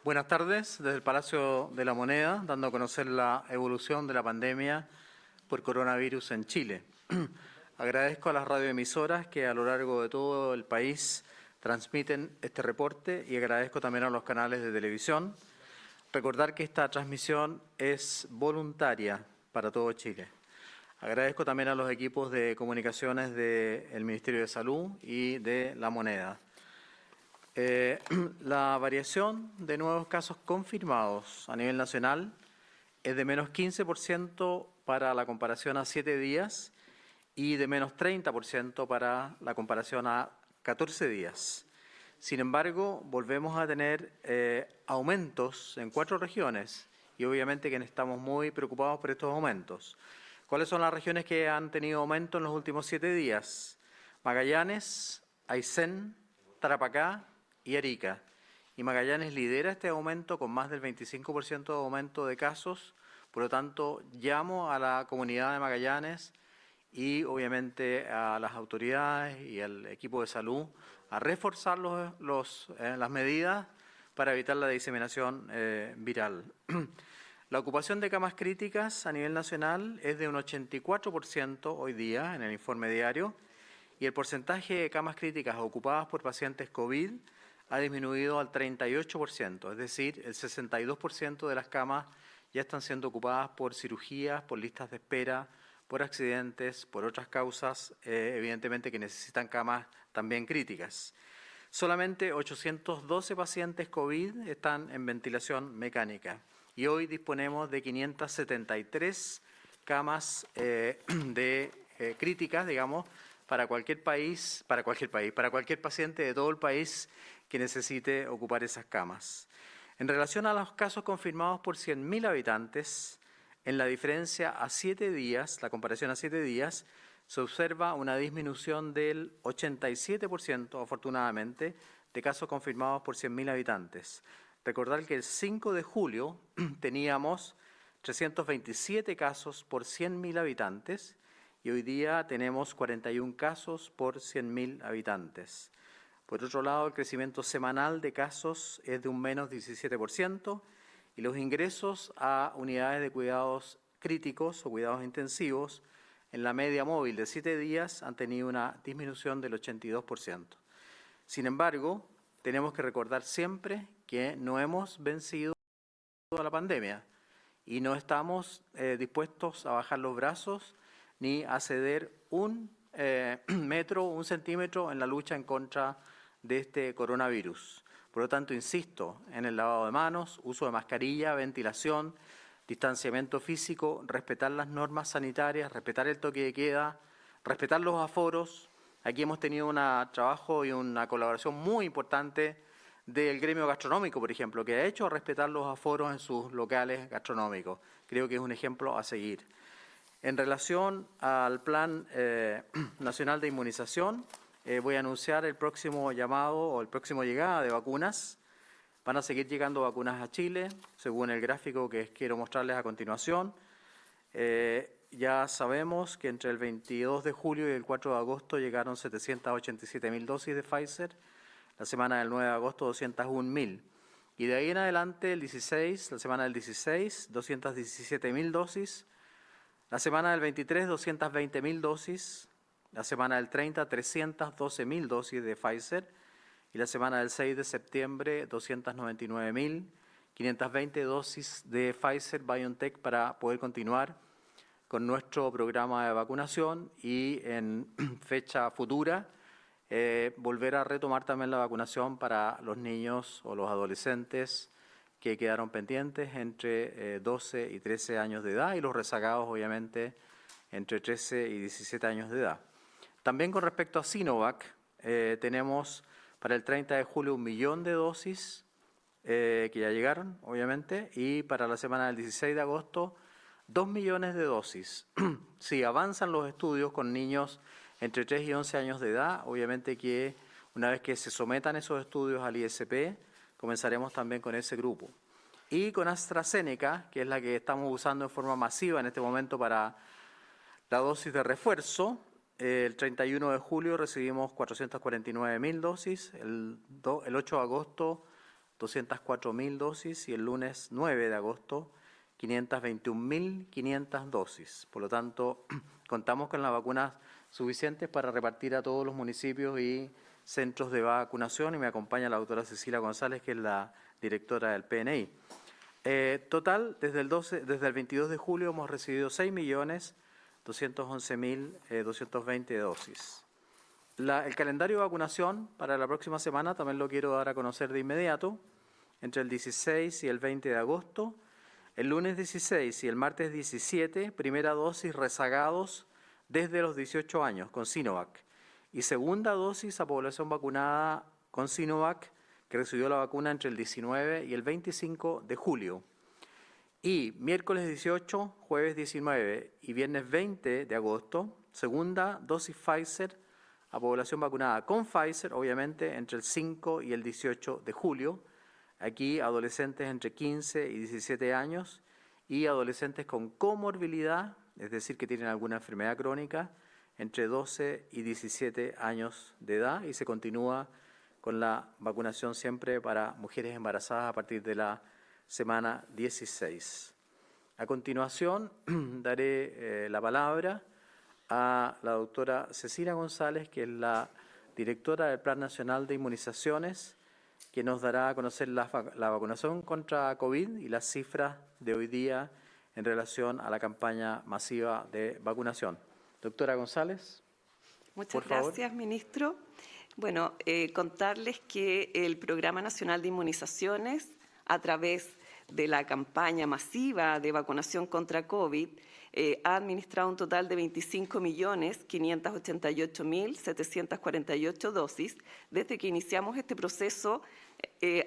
Buenas tardes, desde el Palacio de la Moneda, dando a conocer la evolución de la pandemia por coronavirus en Chile. Agradezco a las radioemisoras que a lo largo de todo el país transmiten este reporte y agradezco también a los canales de televisión. Recordar que esta transmisión es voluntaria para todo Chile. Agradezco también a los equipos de comunicaciones del Ministerio de Salud y de La Moneda. La variación de nuevos casos confirmados a nivel nacional es de menos 15% para la comparación a 7 días y de menos 30% para la comparación a 14 días. Sin embargo, volvemos a tener aumentos en 4 regiones y obviamente que estamos muy preocupados por estos aumentos. ¿Cuáles son las regiones que han tenido aumento en los últimos 7 días? Magallanes, Aysén, Tarapacá y Arica. Y Magallanes lidera este aumento con más del 25% de aumento de casos. Por lo tanto, llamo a la comunidad de Magallanes y obviamente a las autoridades y al equipo de salud a reforzar las medidas para evitar la diseminación viral. La ocupación de camas críticas a nivel nacional es de un 84% hoy día en el informe diario y el porcentaje de camas críticas ocupadas por pacientes COVID ha disminuido al 38%, es decir, el 62% de las camas ya están siendo ocupadas por cirugías, por listas de espera, por accidentes, por otras causas, evidentemente que necesitan camas también críticas. Solamente 812 pacientes COVID están en ventilación mecánica y hoy disponemos de 573 camas críticas, digamos, para cualquier paciente de todo el país que necesite ocupar esas camas. En relación a los casos confirmados por 100.000 habitantes, en la diferencia a 7 días, la comparación a 7 días, se observa una disminución del 87%, afortunadamente, de casos confirmados por 100.000 habitantes. Recordar que el 5 de julio teníamos 327 casos por 100.000 habitantes y hoy día tenemos 41 casos por 100.000 habitantes. Por otro lado, el crecimiento semanal de casos es de un menos 17% y los ingresos a unidades de cuidados críticos o cuidados intensivos en la media móvil de 7 días han tenido una disminución del 82%. Sin embargo, tenemos que recordar siempre que no hemos vencido a la pandemia y no estamos dispuestos a bajar los brazos ni a ceder un metro, un centímetro en la lucha en contra de este coronavirus. Por lo tanto, insisto en el lavado de manos, uso de mascarilla, ventilación, distanciamiento físico, respetar las normas sanitarias, respetar el toque de queda, respetar los aforos. Aquí hemos tenido un trabajo y una colaboración muy importante del gremio gastronómico, por ejemplo, que ha hecho respetar los aforos en sus locales gastronómicos. Creo que es un ejemplo a seguir. En relación al Plan Nacional de Inmunización, voy a anunciar el próximo llamado o el próximo llegada de vacunas. Van a seguir llegando vacunas a Chile, según el gráfico que quiero mostrarles a continuación. Ya sabemos que entre el 22 de julio y el 4 de agosto llegaron 787.000 dosis de Pfizer, la semana del 9 de agosto 201.000. Y de ahí en adelante, la semana del 16, 217.000 dosis, la semana del 23, 220.000 dosis, la semana del 30, 312.000 dosis de Pfizer y la semana del 6 de septiembre, 299.520 dosis de Pfizer-BioNTech para poder continuar con nuestro programa de vacunación y en fecha futura volver a retomar también la vacunación para los niños o los adolescentes que quedaron pendientes entre 12 y 13 años de edad y los rezagados obviamente entre 13 y 17 años de edad. También con respecto a Sinovac, tenemos para el 30 de julio 1 millón de dosis que ya llegaron, obviamente, y para la semana del 16 de agosto 2 millones de dosis. Si avanzan los estudios con niños entre 3 y 11 años de edad, obviamente que una vez que se sometan esos estudios al ISP, comenzaremos también con ese grupo. Y con AstraZeneca, que es la que estamos usando en forma masiva en este momento para la dosis de refuerzo, el 31 de julio recibimos 449.000 dosis, el 8 de agosto 204.000 dosis y el lunes 9 de agosto 521.500 dosis. Por lo tanto, contamos con las vacunas suficientes para repartir a todos los municipios y centros de vacunación y me acompaña la doctora Cecilia González, que es la directora del PNI. Total, desde el 22 de julio hemos recibido 6.211.220 dosis. El calendario de vacunación para la próxima semana también lo quiero dar a conocer de inmediato, entre el 16 y el 20 de agosto. El lunes 16 y el martes 17, primera dosis rezagados desde los 18 años con Sinovac. Y segunda dosis a población vacunada con Sinovac que recibió la vacuna entre el 19 y el 25 de julio. Y miércoles 18, jueves 19 y viernes 20 de agosto, segunda dosis Pfizer a población vacunada con Pfizer, obviamente, entre el 5 y el 18 de julio. Aquí adolescentes entre 15 y 17 años y adolescentes con comorbilidad, es decir, que tienen alguna enfermedad crónica, entre 12 y 17 años de edad, y se continúa con la vacunación siempre para mujeres embarazadas a partir de la semana 16. A continuación, daré la palabra a la doctora Cecilia González, que es la directora del Plan Nacional de Inmunizaciones, que nos dará a conocer la vacunación contra COVID y las cifras de hoy día en relación a la campaña masiva de vacunación. Doctora González. Muchas gracias, ministro. Bueno, contarles que el Programa Nacional de Inmunizaciones, a través de la campaña masiva de vacunación contra COVID, ha administrado un total de 25.588.748 dosis desde que iniciamos este proceso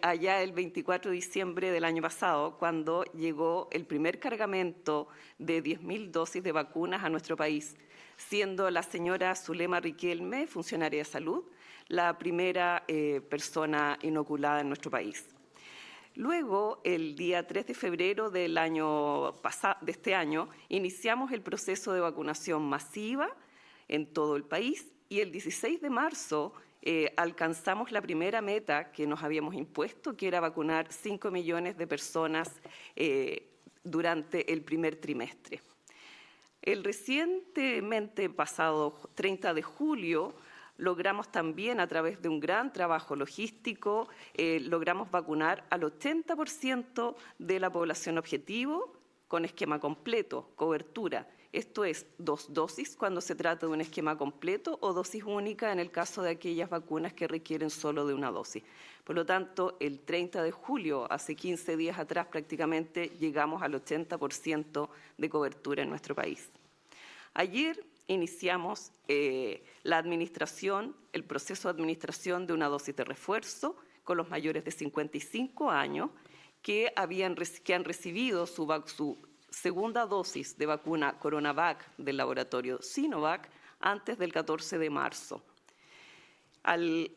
allá el 24 de diciembre del año pasado, cuando llegó el primer cargamento de 10.000 dosis de vacunas a nuestro país, siendo la señora Zulema Riquelme, funcionaria de salud, la primera persona inoculada en nuestro país. Luego, el día 3 de febrero del año pasado, de este año, iniciamos el proceso de vacunación masiva en todo el país y el 16 de marzo alcanzamos la primera meta que nos habíamos impuesto, que era vacunar 5 millones de personas durante el primer trimestre. El recientemente pasado 30 de julio, logramos también, a través de un gran trabajo logístico, logramos vacunar al 80% de la población objetivo con esquema completo, cobertura. Esto es 2 dosis cuando se trata de un esquema completo o dosis única en el caso de aquellas vacunas que requieren solo de una dosis. Por lo tanto, el 30 de julio, hace 15 días atrás prácticamente, llegamos al 80% de cobertura en nuestro país. Ayer iniciamos la administración, el proceso de administración de una dosis de refuerzo con los mayores de 55 años que han recibido su segunda dosis de vacuna Coronavac del laboratorio Sinovac antes del 14 de marzo. Al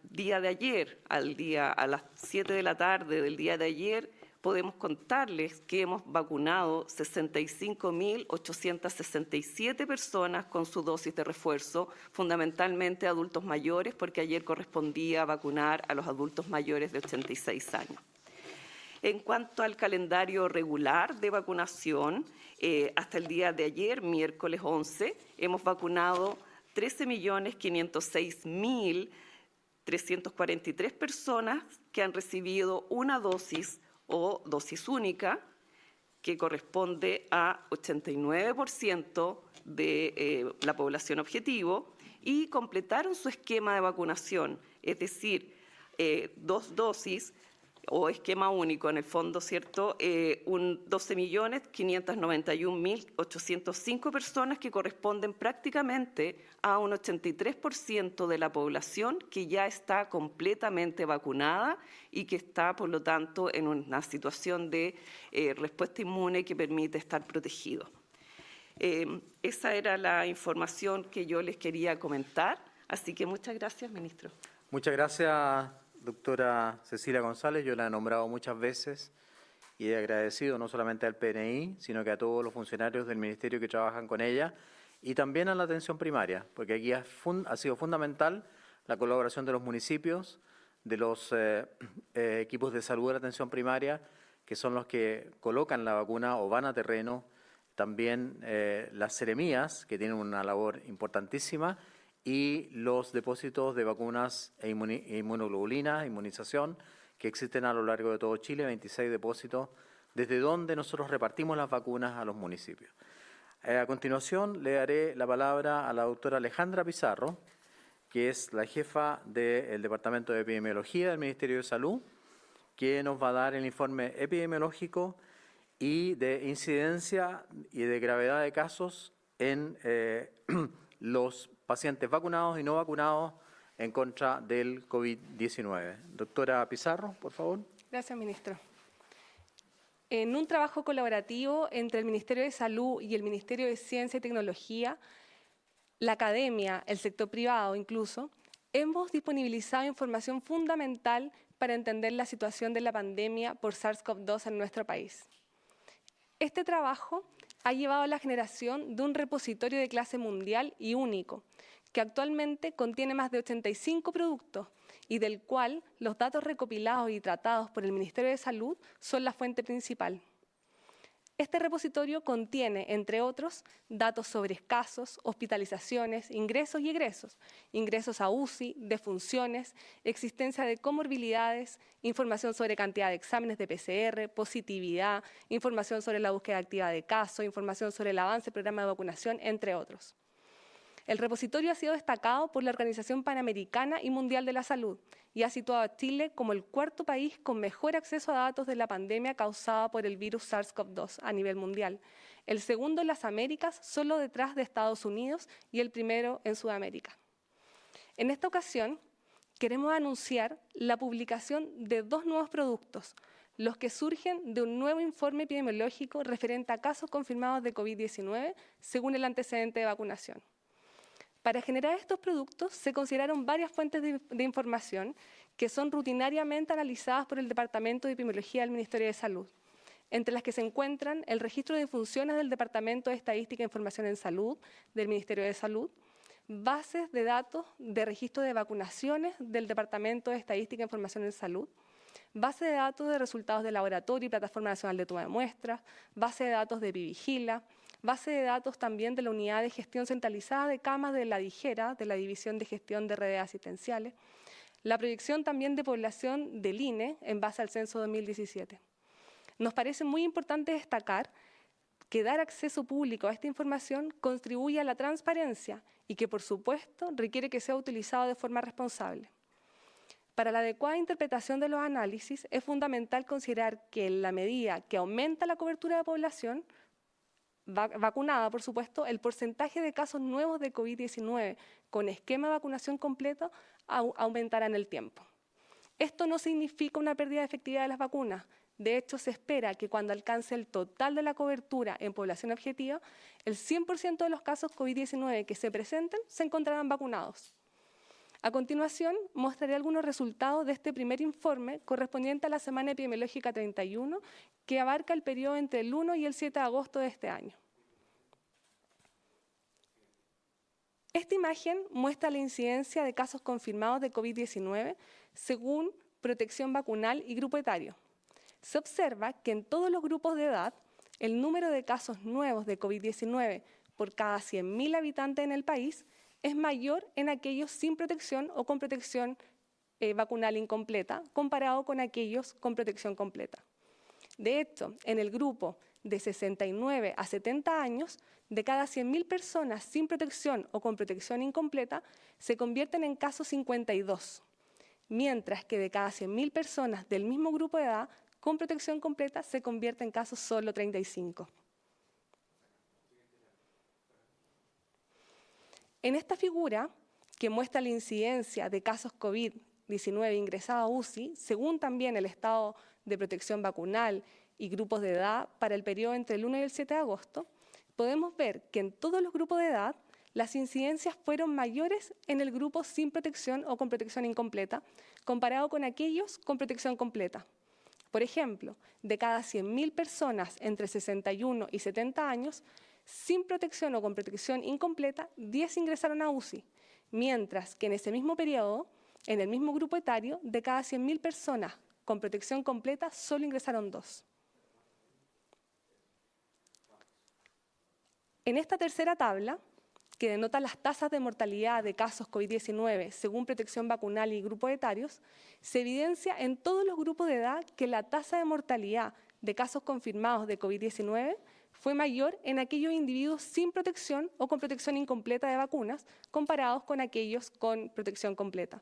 día de ayer, a las 7 de la tarde del día de ayer, podemos contarles que hemos vacunado 65.867 personas con su dosis de refuerzo, fundamentalmente adultos mayores, porque ayer correspondía vacunar a los adultos mayores de 86 años. En cuanto al calendario regular de vacunación, hasta el día de ayer, miércoles 11, hemos vacunado 13.506.343 personas que han recibido una dosis o dosis única, que corresponde a 89% de la población objetivo, y completaron su esquema de vacunación, es decir, 2 dosis o esquema único, en el fondo, ¿cierto? 12.591.805 personas que corresponden prácticamente a un 83% de la población que ya está completamente vacunada y que está, por lo tanto, en una situación de respuesta inmune que permite estar protegido. Esa era la información que yo les quería comentar, así que muchas gracias, ministro. Muchas gracias, doctora Cecilia González. Yo la he nombrado muchas veces y he agradecido no solamente al PNI, sino que a todos los funcionarios del Ministerio que trabajan con ella y también a la atención primaria, porque aquí ha sido fundamental la colaboración de los municipios, de los equipos de salud de la atención primaria, que son los que colocan la vacuna o van a terreno, también las seremías, que tienen una labor importantísima, y los depósitos de vacunas e inmunoglobulina, inmunización, que existen a lo largo de todo Chile, 26 depósitos, desde donde nosotros repartimos las vacunas a los municipios. A continuación le daré la palabra a la doctora Alejandra Pizarro, que es la jefa del Departamento de Epidemiología del Ministerio de Salud, que nos va a dar el informe epidemiológico y de incidencia y de gravedad de casos en los pacientes vacunados y no vacunados en contra del COVID-19. Doctora Pizarro, por favor. Gracias, ministro. En un trabajo colaborativo entre el Ministerio de Salud y el Ministerio de Ciencia y Tecnología, la academia, el sector privado incluso, hemos disponibilizado información fundamental para entender la situación de la pandemia por SARS-CoV-2 en nuestro país. Este trabajo ha llevado a la generación de un repositorio de clase mundial y único, que actualmente contiene más de 85 productos y del cual los datos recopilados y tratados por el Ministerio de Salud son la fuente principal. Este repositorio contiene, entre otros, datos sobre casos, hospitalizaciones, ingresos y egresos, ingresos a UCI, defunciones, existencia de comorbilidades, información sobre cantidad de exámenes de PCR, positividad, información sobre la búsqueda activa de casos, información sobre el avance del programa de vacunación, entre otros. El repositorio ha sido destacado por la Organización Panamericana y Mundial de la Salud y ha situado a Chile como el cuarto país con mejor acceso a datos de la pandemia causada por el virus SARS-CoV-2 a nivel mundial, el segundo en las Américas, solo detrás de Estados Unidos, y el primero en Sudamérica. En esta ocasión, queremos anunciar la publicación de 2 nuevos productos, los que surgen de un nuevo informe epidemiológico referente a casos confirmados de COVID-19 según el antecedente de vacunación. Para generar estos productos se consideraron varias fuentes de información que son rutinariamente analizadas por el Departamento de Epidemiología del Ministerio de Salud, entre las que se encuentran el registro de funciones del Departamento de Estadística e Información en Salud del Ministerio de Salud, bases de datos de registro de vacunaciones del Departamento de Estadística e Información en Salud, base de datos de resultados de laboratorio y Plataforma Nacional de Toma de Muestras, base de datos de Vivigila, base de datos también de la Unidad de Gestión Centralizada de Camas de la DIGERA, de la División de Gestión de Redes Asistenciales, la proyección también de población del INE en base al censo 2017. Nos parece muy importante destacar que dar acceso público a esta información contribuye a la transparencia y que, por supuesto, requiere que sea utilizado de forma responsable. Para la adecuada interpretación de los análisis, es fundamental considerar que en la medida que aumenta la cobertura de población vacunada, por supuesto, el porcentaje de casos nuevos de COVID-19 con esquema de vacunación completo aumentará en el tiempo. Esto no significa una pérdida de efectividad de las vacunas. De hecho, se espera que cuando alcance el total de la cobertura en población objetiva, el 100% de los casos COVID-19 que se presenten se encontrarán vacunados. A continuación, mostraré algunos resultados de este primer informe correspondiente a la semana epidemiológica 31, que abarca el periodo entre el 1 y el 7 de agosto de este año. Esta imagen muestra la incidencia de casos confirmados de COVID-19 según protección vacunal y grupo etario. Se observa que en todos los grupos de edad, el número de casos nuevos de COVID-19 por cada 100.000 habitantes en el país es mayor en aquellos sin protección o con protección vacunal incompleta, comparado con aquellos con protección completa. De hecho, en el grupo de 69 a 70 años, de cada 100.000 personas sin protección o con protección incompleta, se convierten en casos 52, mientras que de cada 100.000 personas del mismo grupo de edad con protección completa se convierte en casos solo 35. En esta figura, que muestra la incidencia de casos COVID-19 ingresados a UCI, según también el estado de protección vacunal y grupos de edad para el periodo entre el 1 y el 7 de agosto, podemos ver que en todos los grupos de edad las incidencias fueron mayores en el grupo sin protección o con protección incompleta, comparado con aquellos con protección completa. Por ejemplo, de cada 100.000 personas entre 61 y 70 años, sin protección o con protección incompleta, 10 ingresaron a UCI, mientras que en ese mismo periodo, En el mismo grupo etario, de cada 100.000 personas con protección completa, solo ingresaron 2. En esta tercera tabla, que denota las tasas de mortalidad de casos COVID-19 según protección vacunal y grupos etarios, se evidencia en todos los grupos de edad que la tasa de mortalidad de casos confirmados de COVID-19 fue mayor en aquellos individuos sin protección o con protección incompleta de vacunas, comparados con aquellos con protección completa.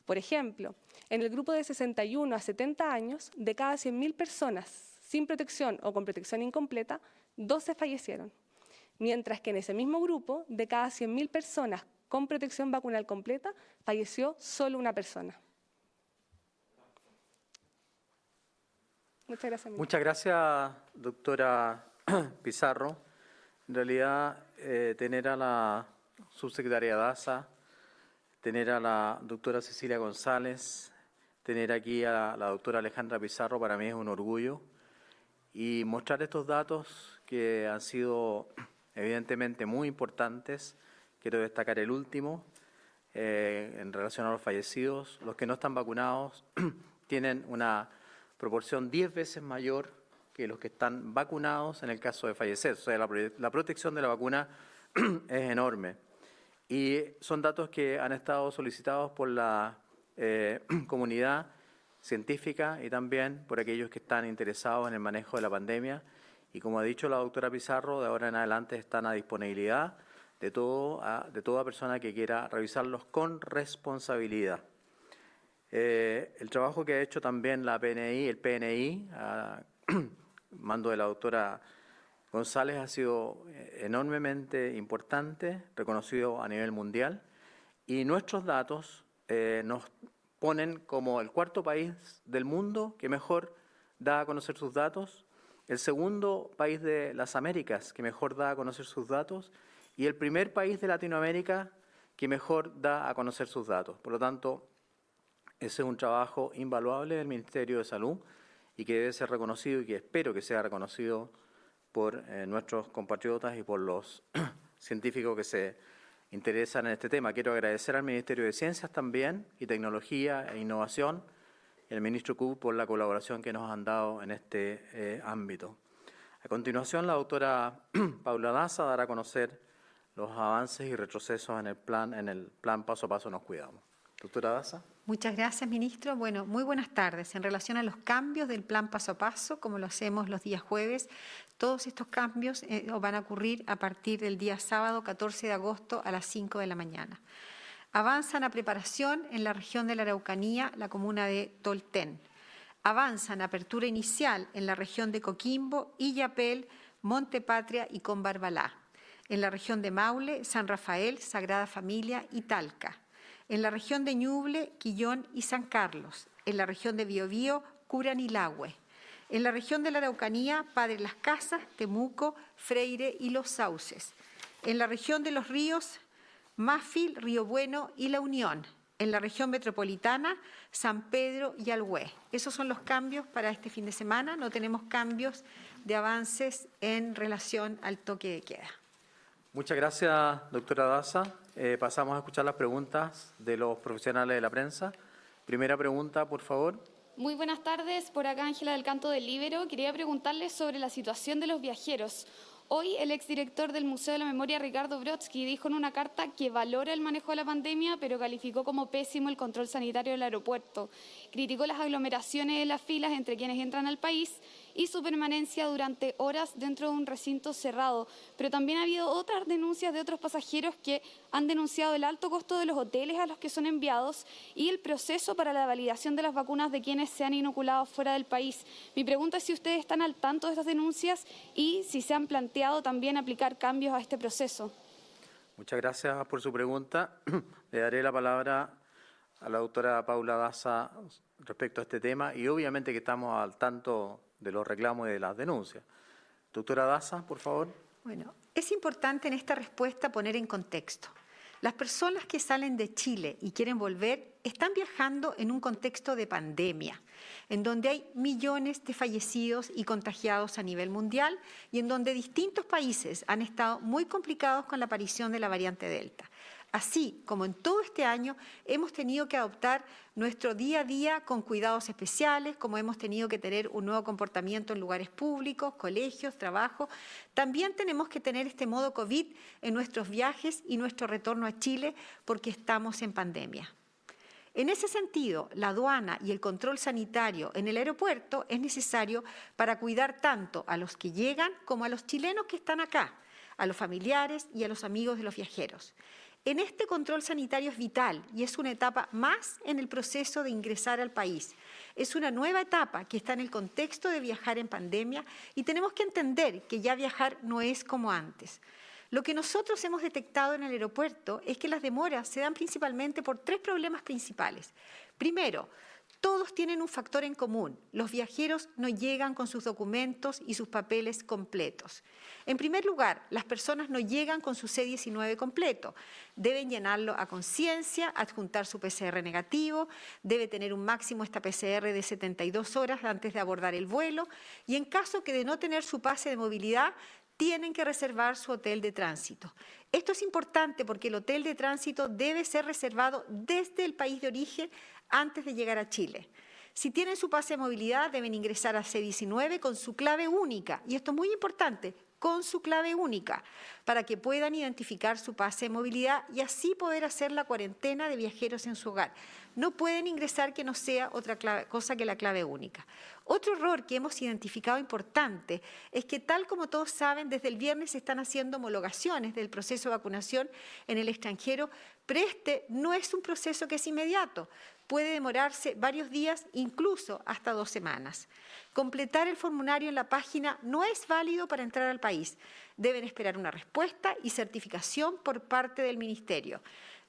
Por ejemplo, en el grupo de 61 a 70 años, de cada 100.000 personas sin protección o con protección incompleta, 12 fallecieron. Mientras que en ese mismo grupo, de cada 100.000 personas con protección vacunal completa, falleció solo una persona. Muchas gracias. Muchas gracias, doctora Pizarro. En realidad, tener a la subsecretaria Daza, tener a la doctora Cecilia González, tener aquí a la doctora Alejandra Pizarro, para mí es un orgullo. Y mostrar estos datos que han sido evidentemente muy importantes. Quiero destacar el último, en relación a los fallecidos. Los que no están vacunados tienen una proporción 10 veces mayor que los que están vacunados en el caso de fallecer. O sea, la protección de la vacuna es enorme. Y son datos que han estado solicitados por la comunidad científica y también por aquellos que están interesados en el manejo de la pandemia. Y como ha dicho la doctora Pizarro, de ahora en adelante están a disponibilidad de toda persona que quiera revisarlos con responsabilidad. El trabajo que ha hecho también la PNI, el PNI, mando de la doctora González, ha sido enormemente importante, reconocido a nivel mundial, y nuestros datos nos ponen como el cuarto país del mundo que mejor da a conocer sus datos, el segundo país de las Américas que mejor da a conocer sus datos y el primer país de Latinoamérica que mejor da a conocer sus datos. Por lo tanto, ese es un trabajo invaluable del Ministerio de Salud y que debe ser reconocido y que espero que sea reconocido por nuestros compatriotas y por los científicos que se interesan en este tema. Quiero agradecer al Ministerio de Ciencias también y Tecnología e Innovación y al ministro Kub por la colaboración que nos han dado en este ámbito. A continuación, la doctora Paula Daza dará a conocer los avances y retrocesos en el plan Paso a Paso Nos Cuidamos. Doctora Daza. Muchas gracias, ministro. Bueno, muy buenas tardes. En relación a los cambios del plan Paso a Paso, como lo hacemos los días jueves, todos estos cambios van a ocurrir a partir del día sábado 14 de agosto a las 5 de la mañana. Avanzan a preparación en la región de la Araucanía, la comuna de Tolten. Avanzan a apertura inicial en la región de Coquimbo, Illapel, Monte Patria y Combarbalá. En la región de Maule, San Rafael, Sagrada Familia y Talca. En la región de Ñuble, Quillón y San Carlos. En la región de Biobío, Curanilahue. En la región de la Araucanía, Padre Las Casas, Temuco, Freire y Los Sauces. En la región de los ríos, Mafil, Río Bueno y La Unión. En la región metropolitana, San Pedro y Alhué. Esos son los cambios para este fin de semana. No tenemos cambios de avances en relación al toque de queda. Muchas gracias, doctora Daza. Pasamos a escuchar las preguntas de los profesionales de la prensa. Primera pregunta, por favor. Muy buenas tardes. Por acá, Ángela del Canto del Líbero. Quería preguntarles sobre la situación de los viajeros. Hoy el exdirector del Museo de la Memoria, Ricardo Brodsky, dijo en una carta que valora el manejo de la pandemia, pero calificó como pésimo el control sanitario del aeropuerto. Criticó las aglomeraciones de las filas entre quienes entran al país y su permanencia durante horas dentro de un recinto cerrado. Pero también ha habido otras denuncias de otros pasajeros que han denunciado el alto costo de los hoteles a los que son enviados y el proceso para la validación de las vacunas de quienes se han inoculado fuera del país. Mi pregunta es si ustedes están al tanto de estas denuncias y si se han planteado también aplicar cambios a este proceso. Muchas gracias por su pregunta. Le daré la palabra a la doctora Paula Daza respecto a este tema y obviamente que estamos al tanto de los reclamos y de las denuncias. Doctora Daza, por favor. Bueno, es importante en esta respuesta poner en contexto. Las personas que salen de Chile y quieren volver están viajando en un contexto de pandemia, en donde hay millones de fallecidos y contagiados a nivel mundial y en donde distintos países han estado muy complicados con la aparición de la variante Delta. Así como en todo este año hemos tenido que adoptar nuestro día a día con cuidados especiales, como hemos tenido que tener un nuevo comportamiento en lugares públicos, colegios, trabajo, también tenemos que tener este modo COVID en nuestros viajes y nuestro retorno a Chile porque estamos en pandemia. En ese sentido, la aduana y el control sanitario en el aeropuerto es necesario para cuidar tanto a los que llegan como a los chilenos que están acá, a los familiares y a los amigos de los viajeros. En este control sanitario es vital y es una etapa más en el proceso de ingresar al país. Es una nueva etapa que está en el contexto de viajar en pandemia y tenemos que entender que ya viajar no es como antes. Lo que nosotros hemos detectado en el aeropuerto es que las demoras se dan principalmente por 3 problemas principales. Primero, todos tienen un factor en común. Los viajeros no llegan con sus documentos y sus papeles completos. En primer lugar, las personas no llegan con su C-19 completo. Deben llenarlo a conciencia, adjuntar su PCR negativo, debe tener un máximo esta PCR de 72 horas antes de abordar el vuelo y en caso de no tener su pase de movilidad, tienen que reservar su hotel de tránsito. Esto es importante porque el hotel de tránsito debe ser reservado desde el país de origen antes de llegar a Chile. Si tienen su pase de movilidad, deben ingresar a C-19 con su clave única, y esto es muy importante, con su clave única, para que puedan identificar su pase de movilidad y así poder hacer la cuarentena de viajeros en su hogar. No pueden ingresar que no sea otra cosa que la clave única. Otro error que hemos identificado importante es que, tal como todos saben, desde el viernes se están haciendo homologaciones del proceso de vacunación en el extranjero, pero este no es un proceso que es inmediato. Puede demorarse varios días, incluso hasta 2 semanas. Completar el formulario en la página no es válido para entrar al país. Deben esperar una respuesta y certificación por parte del Ministerio.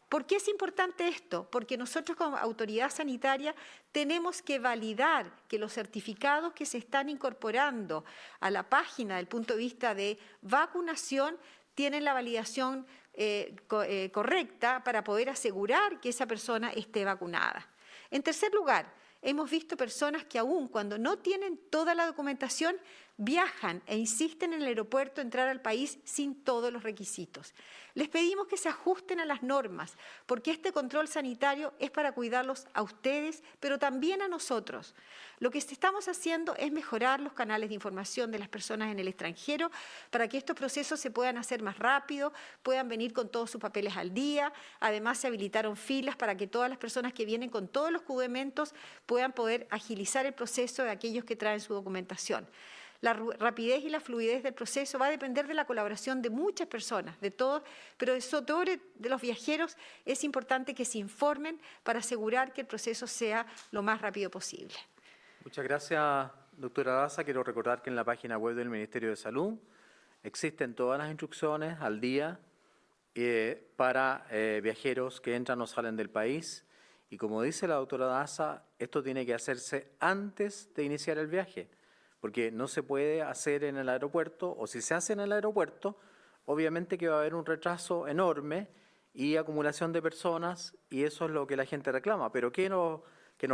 ¿Por qué es importante esto? Porque nosotros como autoridad sanitaria tenemos que validar que los certificados que se están incorporando a la página del punto de vista de vacunación tienen la validación correcta para poder asegurar que esa persona esté vacunada. En tercer lugar, hemos visto personas que aún cuando no tienen toda la documentación viajan e insisten en el aeropuerto a entrar al país sin todos los requisitos. Les pedimos que se ajusten a las normas, porque este control sanitario es para cuidarlos a ustedes, pero también a nosotros. Lo que estamos haciendo es mejorar los canales de información de las personas en el extranjero para que estos procesos se puedan hacer más rápido, puedan venir con todos sus papeles al día. Además, se habilitaron filas para que todas las personas que vienen con todos los documentos puedan poder agilizar el proceso de aquellos que traen su documentación. La rapidez y la fluidez del proceso va a depender de la colaboración de muchas personas, de todos, pero sobre todo de los viajeros. Es importante que se informen para asegurar que el proceso sea lo más rápido posible. Muchas gracias, doctora Daza. Quiero recordar que en la página web del Ministerio de Salud existen todas las instrucciones al día para viajeros que entran o salen del país. Y como dice la doctora Daza, esto tiene que hacerse antes de iniciar el viaje, porque no se puede hacer en el aeropuerto, o si se hace en el aeropuerto, obviamente que va a haber un retraso enorme y acumulación de personas, y eso es lo que la gente reclama. Pero ¿qué nos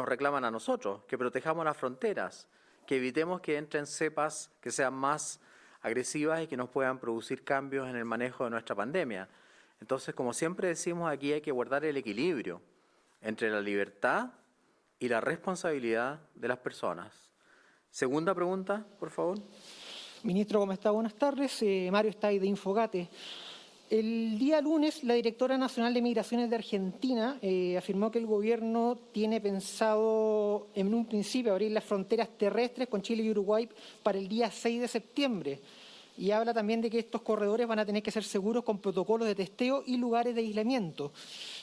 reclaman a nosotros? Que protejamos las fronteras, que evitemos que entren cepas que sean más agresivas y que nos puedan producir cambios en el manejo de nuestra pandemia. Entonces, como siempre decimos, aquí hay que guardar el equilibrio entre la libertad y la responsabilidad de las personas. Segunda pregunta, por favor. Ministro, ¿cómo está? Buenas tardes. Mario Stay de Infogate. El día lunes, la directora nacional de Migraciones de Argentina afirmó que el gobierno tiene pensado en un principio abrir las fronteras terrestres con Chile y Uruguay para el día 6 de septiembre. Y habla también de que estos corredores van a tener que ser seguros con protocolos de testeo y lugares de aislamiento.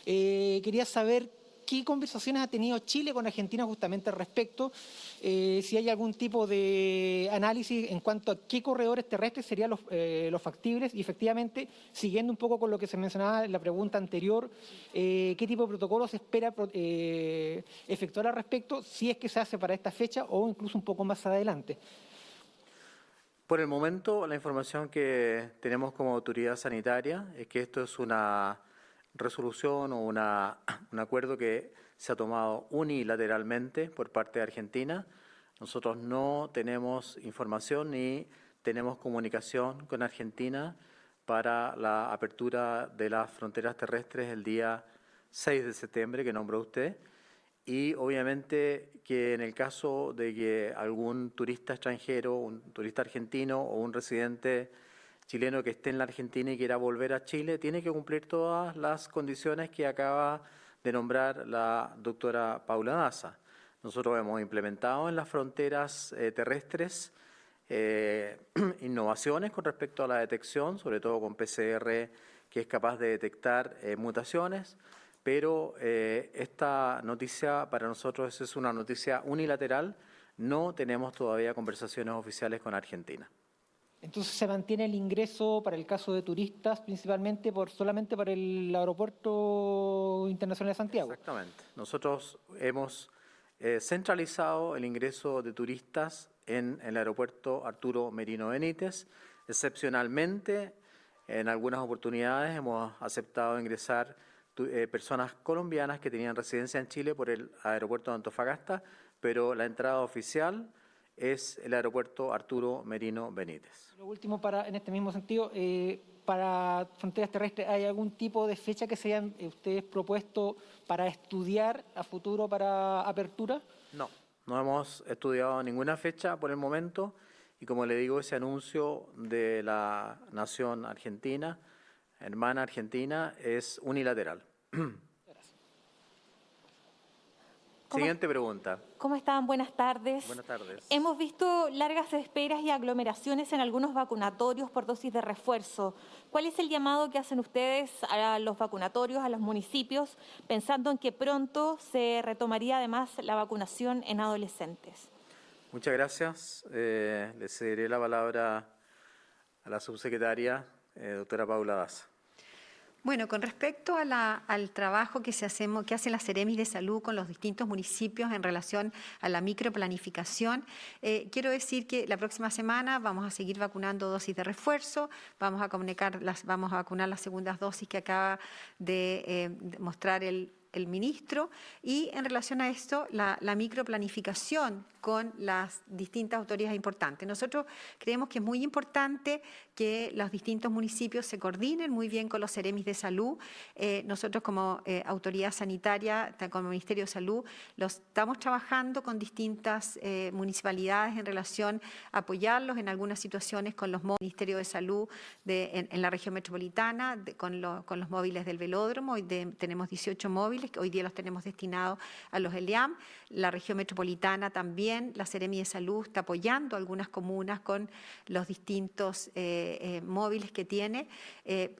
Quería saber qué conversaciones ha tenido Chile con Argentina justamente al respecto, si hay algún tipo de análisis en cuanto a qué corredores terrestres serían los factibles y efectivamente, siguiendo un poco con lo que se mencionaba en la pregunta anterior, qué tipo de protocolos se espera efectuar al respecto, si es que se hace para esta fecha o incluso un poco más adelante. Por el momento, la información que tenemos como autoridad sanitaria es que esto es una resolución o un acuerdo que se ha tomado unilateralmente por parte de Argentina. Nosotros no tenemos información ni tenemos comunicación con Argentina para la apertura de las fronteras terrestres el día 6 de septiembre, que nombró usted, y obviamente que en el caso de que algún turista extranjero, un turista argentino o un residente chileno que esté en la Argentina y quiera volver a Chile, tiene que cumplir todas las condiciones que acaba de nombrar la doctora Paula Daza. Nosotros hemos implementado en las fronteras terrestres innovaciones con respecto a la detección, sobre todo con PCR, que es capaz de detectar mutaciones, pero esta noticia para nosotros es una noticia unilateral. No tenemos todavía conversaciones oficiales con Argentina. Entonces se mantiene el ingreso para el caso de turistas, principalmente solamente para el Aeropuerto Internacional de Santiago. Exactamente. Nosotros hemos centralizado el ingreso de turistas en el aeropuerto Arturo Merino Benítez. Excepcionalmente, en algunas oportunidades hemos aceptado ingresar personas colombianas que tenían residencia en Chile por el aeropuerto de Antofagasta, pero la entrada oficial es el aeropuerto Arturo Merino Benítez. Lo último, en este mismo sentido, para fronteras terrestres, ¿hay algún tipo de fecha que se hayan ustedes propuesto para estudiar a futuro para apertura? No, no hemos estudiado ninguna fecha por el momento y como le digo, ese anuncio de la nación argentina, hermana argentina, es unilateral. Siguiente pregunta. ¿Cómo están? Buenas tardes. Buenas tardes. Hemos visto largas esperas y aglomeraciones en algunos vacunatorios por dosis de refuerzo. ¿Cuál es el llamado que hacen ustedes a los vacunatorios, a los municipios, pensando en que pronto se retomaría además la vacunación en adolescentes? Muchas gracias. Le cederé la palabra a la subsecretaria, doctora Paula Daza. Bueno, con respecto al trabajo que hace la Seremi de Salud con los distintos municipios en relación a la microplanificación, quiero decir que la próxima semana vamos a seguir vacunando dosis de refuerzo, vamos a vacunar las segundas dosis que acaba de mostrar el ministro, y en relación a esto, la microplanificación con las distintas autoridades importantes. Nosotros creemos que es muy importante que los distintos municipios se coordinen muy bien con los seremis de salud. Nosotros como autoridad sanitaria, como Ministerio de Salud, estamos trabajando con distintas municipalidades en relación a apoyarlos en algunas situaciones con los Ministerio de Salud en la región metropolitana, con los móviles del velódromo. Hoy tenemos 18 móviles, que hoy día los tenemos destinados a los ELIAM. La región metropolitana también, la Seremi de Salud está apoyando a algunas comunas con los distintos móviles que tiene.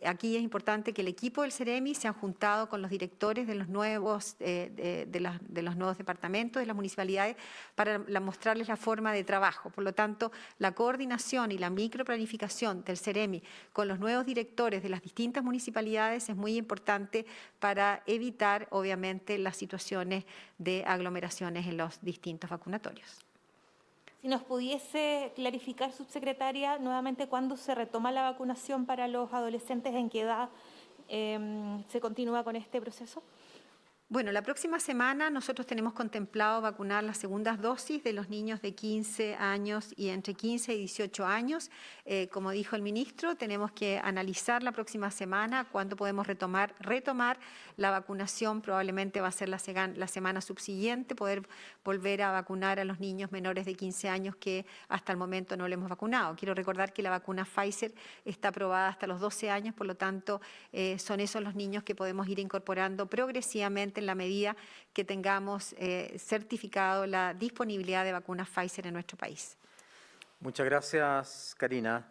Aquí es importante que el equipo del Seremi se ha juntado con los directores de los nuevos, de los nuevos departamentos, de las municipalidades, para mostrarles la forma de trabajo. Por lo tanto, la coordinación y la microplanificación del Seremi con los nuevos directores de las distintas municipalidades es muy importante para evitar, obviamente, las situaciones de aglomeraciones en los distintos vacunatorios. Si nos pudiese clarificar, subsecretaria, nuevamente cuándo se retoma la vacunación para los adolescentes, en qué edad se continúa con este proceso. Bueno, la próxima semana nosotros tenemos contemplado vacunar las segundas dosis de los niños de 15 años y entre 15 y 18 años. Como dijo el ministro, tenemos que analizar la próxima semana cuándo podemos retomar la vacunación. Probablemente va a ser la semana subsiguiente, poder volver a vacunar a los niños menores de 15 años que hasta el momento no le hemos vacunado. Quiero recordar que la vacuna Pfizer está aprobada hasta los 12 años, por lo tanto, son esos los niños que podemos ir incorporando progresivamente en la medida que tengamos certificado la disponibilidad de vacunas Pfizer en nuestro país. Muchas gracias, Karina.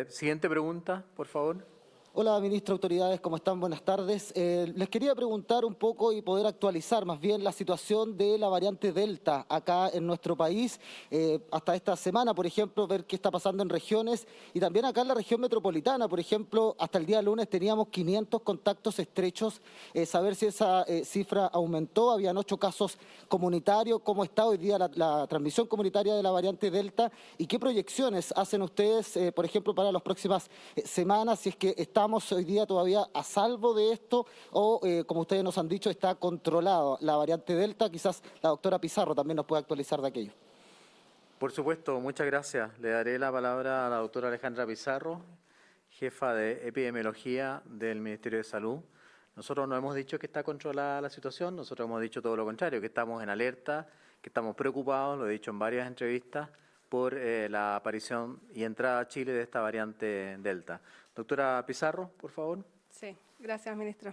Siguiente pregunta, por favor. Hola, ministra, autoridades, ¿cómo están? Buenas tardes. Les quería preguntar un poco y poder actualizar más bien la situación de la variante Delta acá en nuestro país. Hasta esta semana, por ejemplo, ver qué está pasando en regiones y también acá en la región metropolitana. Por ejemplo, hasta el día lunes teníamos 500 contactos estrechos. Saber si esa cifra aumentó. Habían 8 casos comunitarios. ¿Cómo está hoy día la transmisión comunitaria de la variante Delta? ¿Y qué proyecciones hacen ustedes, por ejemplo, para las próximas semanas? Si es que estamos hoy día todavía a salvo de esto o, como ustedes nos han dicho, está controlado la variante Delta. Quizás la doctora Pizarro también nos pueda actualizar de aquello. Por supuesto, muchas gracias. Le daré la palabra a la doctora Alejandra Pizarro, jefa de epidemiología del Ministerio de Salud. Nosotros no hemos dicho que está controlada la situación, nosotros hemos dicho todo lo contrario, que estamos en alerta, que estamos preocupados, lo he dicho en varias entrevistas, por la aparición y entrada a Chile de esta variante Delta. Doctora Pizarro, por favor. Sí, gracias, ministro.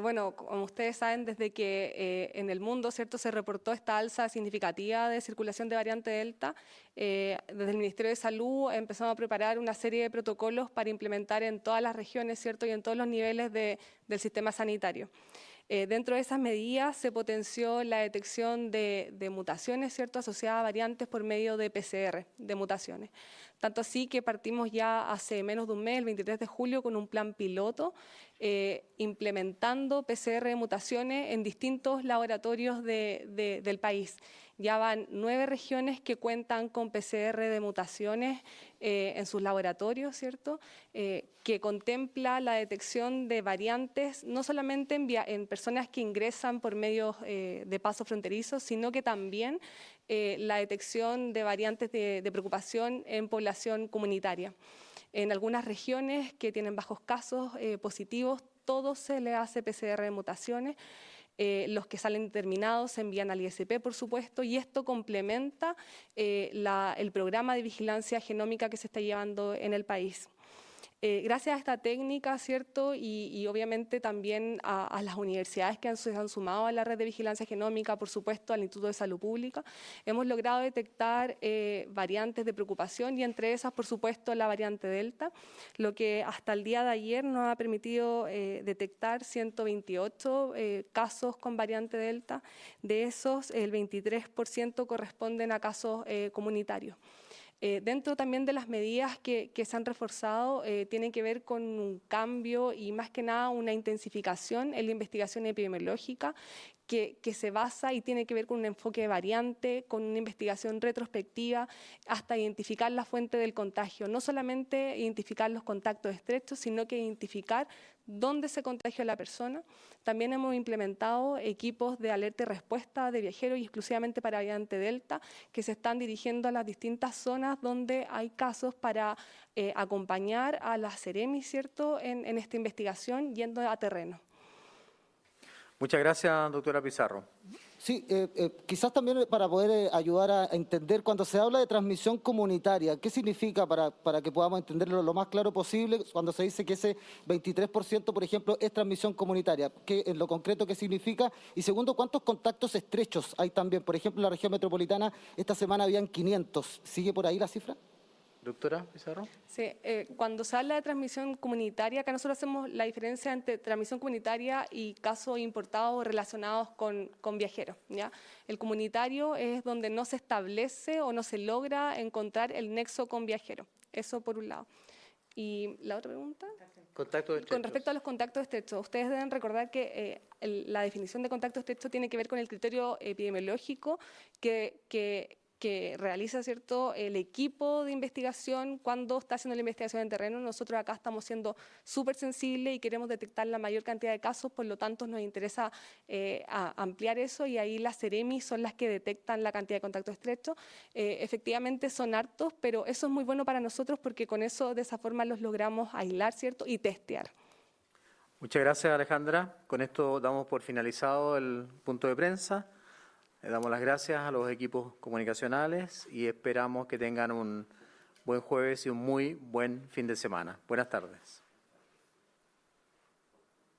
Bueno, como ustedes saben, desde que en el mundo, ¿cierto?, se reportó esta alza significativa de circulación de variante Delta, desde el Ministerio de Salud empezamos a preparar una serie de protocolos para implementar en todas las regiones, ¿cierto?, y en todos los niveles del sistema sanitario. Dentro de esas medidas se potenció la detección de mutaciones, ¿cierto?, asociadas a variantes por medio de PCR, de mutaciones. Tanto así que partimos ya hace menos de un mes, el 23 de julio, con un plan piloto implementando PCR de mutaciones en distintos laboratorios del país. Ya van 9 regiones que cuentan con PCR de mutaciones en sus laboratorios, ¿cierto? Que contempla la detección de variantes, no solamente en personas que ingresan por medio de pasos fronterizos, sino que también la detección de variantes de preocupación en población comunitaria. En algunas regiones que tienen bajos casos positivos, todo se le hace PCR de mutaciones. Los que salen determinados se envían al ISP, por supuesto, y esto complementa el programa de vigilancia genómica que se está llevando en el país. Gracias a esta técnica, ¿cierto? Y obviamente también a las universidades que se han sumado a la red de vigilancia genómica, por supuesto al Instituto de Salud Pública, hemos logrado detectar variantes de preocupación y entre esas, por supuesto, la variante Delta, lo que hasta el día de ayer nos ha permitido detectar 128 casos con variante Delta. De esos, el 23% corresponden a casos comunitarios. Dentro también de las medidas que se han reforzado tienen que ver con un cambio y más que nada una intensificación en la investigación epidemiológica que se basa y tiene que ver con un enfoque de variante, con una investigación retrospectiva hasta identificar la fuente del contagio. No solamente identificar los contactos estrechos, sino que identificar dónde se contagió la persona. También hemos implementado equipos de alerta y respuesta de viajeros y exclusivamente para variante Delta, que se están dirigiendo a las distintas zonas donde hay casos para acompañar a la Seremi, ¿cierto?, en esta investigación yendo a terreno. Muchas gracias, doctora Pizarro. Sí, quizás también para poder ayudar a entender, cuando se habla de transmisión comunitaria, ¿qué significa para que podamos entenderlo lo más claro posible cuando se dice que ese 23%, por ejemplo, es transmisión comunitaria? ¿Qué, en lo concreto, qué significa? Y segundo, ¿cuántos contactos estrechos hay también? Por ejemplo, en la región metropolitana esta semana habían 500. ¿Sigue por ahí la cifra? Doctora Pizarro. Sí, cuando se habla de transmisión comunitaria, acá nosotros hacemos la diferencia entre transmisión comunitaria y casos importados relacionados con viajeros, ¿ya? El comunitario es donde no se establece o no se logra encontrar el nexo con viajeros. Eso por un lado. ¿Y la otra pregunta? Contactos estrechos. Con respecto a los contactos estrechos, ustedes deben recordar que la definición de contacto estrecho tiene que ver con el criterio epidemiológico que realiza, ¿cierto?, el equipo de investigación cuando está haciendo la investigación en terreno. Nosotros acá estamos siendo súper sensibles y queremos detectar la mayor cantidad de casos, por lo tanto nos interesa ampliar eso y ahí las Seremi son las que detectan la cantidad de contactos estrechos. Efectivamente son hartos, pero eso es muy bueno para nosotros porque con eso, de esa forma, los logramos aislar, ¿cierto?, y testear. Muchas gracias, Alejandra. Con esto damos por finalizado el punto de prensa. Le damos las gracias a los equipos comunicacionales y esperamos que tengan un buen jueves y un muy buen fin de semana. Buenas tardes.